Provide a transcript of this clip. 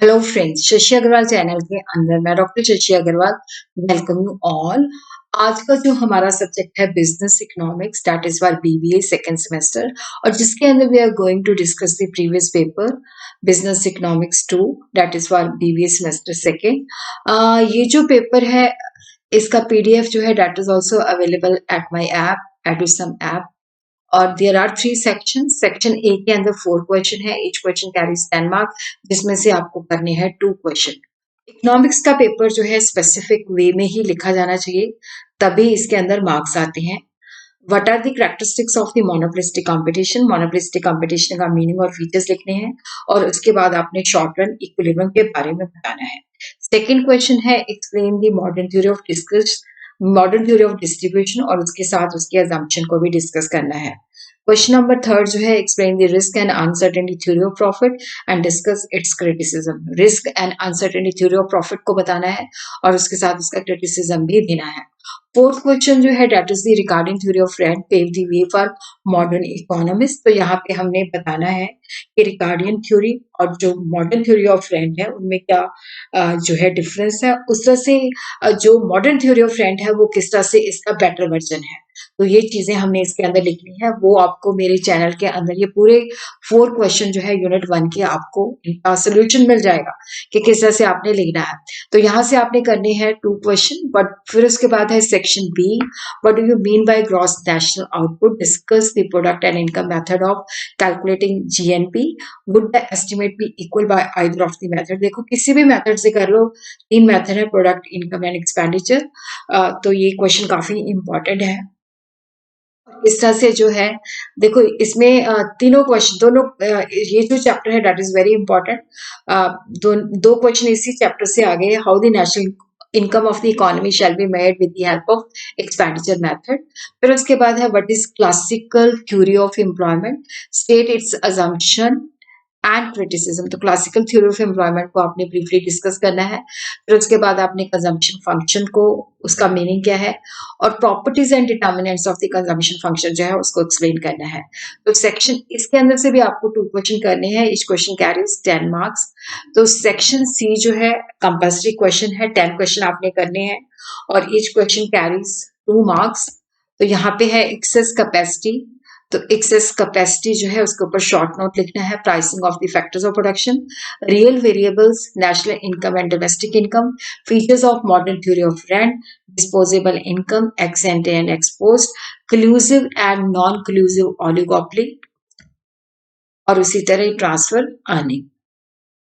Hello friends, Shashi Agarwal channel के अंदर मैं doctor Shashi Agarwal welcome you all. आज का जो हमारा सब्जेक्ट है business economics, that is for BBA second semester, और जिसके अंदर we are going to discuss the previous paper business economics 2, that is for BBA semester second. ये जो पेपर है इसका पीडीएफ जो है that is also available at my app Edusum app. और there are 3 section. Section A के अंदर 4 question है, ईच क्वेश्चन कैरीज 10 मार्क्स, जिसमें से आपको करने हैं 2 क्वेश्चन। इकोनॉमिक्स का पेपर जो है स्पेसिफिक वे में ही लिखा जाना चाहिए, तभी इसके अंदर मार्क्स आते हैं। What are the characteristics of the monopolistic competition? Monopolistic competition का मीनिंग और फीचर्स लिखने हैं, और उसके बाद आपने शॉर्ट रन इक्विलिब्रियम के बारे में बताना है। सेकंड क्वेश्चन है explain the modern theory of discuss, modern theory of distribution, और उसके साथ उसके अजम्पशन को भी डिस्कस करना है। क्वेश्चन नंबर थर्ड जो है explain the risk and uncertainty theory of profit and discuss it's criticism. Risk and uncertainty theory of profit को बताना है और उसके साथ उसका क्रिटिसिज्म भी देना है। फोर्थ क्वेश्चन जो है that is the regarding theory of rent pave the way for modern economist. तो यहाँ पे हमने बताना है कि रिगार्डियन थ्योरी और जो मॉडर्न थ्योरी ऑफ रेंट है उनमें क्या जो है डिफरेंस है, उस तरह से जो मॉडर्न थ्योरी ऑफ रेंट है वो किस तरह से इसका बेटर वर्जन है। तो ये चीजें हमने इसके अंदर लिखनी है, वो आपको मेरे चैनल के अंदर ये पूरे 4 क्वेश्चन जो है यूनिट 1 के आपको इनका सोल्यूशन मिल जाएगा कि किस तरह से आपने लिखना है। तो यहाँ से आपने करने हैं 2 क्वेश्चन, बट फिर उसके बाद है section B, what do you mean by gross national output? Discuss the product and income method of calculating GNP. Would the estimate be equal by either of the method? देखो किसी भी method से कर लो, 3 मेथड है, product, income and expenditure. तो ये question काफी इंपॉर्टेंट है। इस तरह से जो है देखो इसमें तीनों क्वेश्चन दोनों ये जो चैप्टर है दैट इज वेरी इंपॉर्टेंट। दो क्वेश्चन इसी चैप्टर से आगे है। How the national income of the economy shall be made with the help of expenditure method. फिर उसके बाद है what is classical theory of employment, state it's assumption and criticism. तो क्लासिकल थ्योरी ऑफ एम्प्लॉयमेंट को आपने briefly discuss करना है। फिर उसके बाद आपने कंजम्पशन फंक्शन को, उसका मीनिंग क्या है, और properties and determinants of the consumption function जो है उसको एक्सप्लेन करना है। तो सेक्शन इसके अंदर से भी आपको 2 क्वेश्चन करने हैं, ईच क्वेश्चन कैरीज 10 मार्क्स। तो सेक्शन सी जो है कंपल्सरी क्वेश्चन है, 10 क्वेश्चन आपने करने हैं और ईच क्वेश्चन कैरीज 2 मार्क्स। तो यहाँ पे है एक्सेस कैपेसिटी। तो एक्सेस कैपेसिटी जो है उसके ऊपर शॉर्ट नोट लिखना है। Pricing of the factors of production, real variables, national income and domestic income, features of modern theory of rent, disposable income, ex ante and ex post, collusive and non collusive oligopoly, और उसी तरह transfer earning.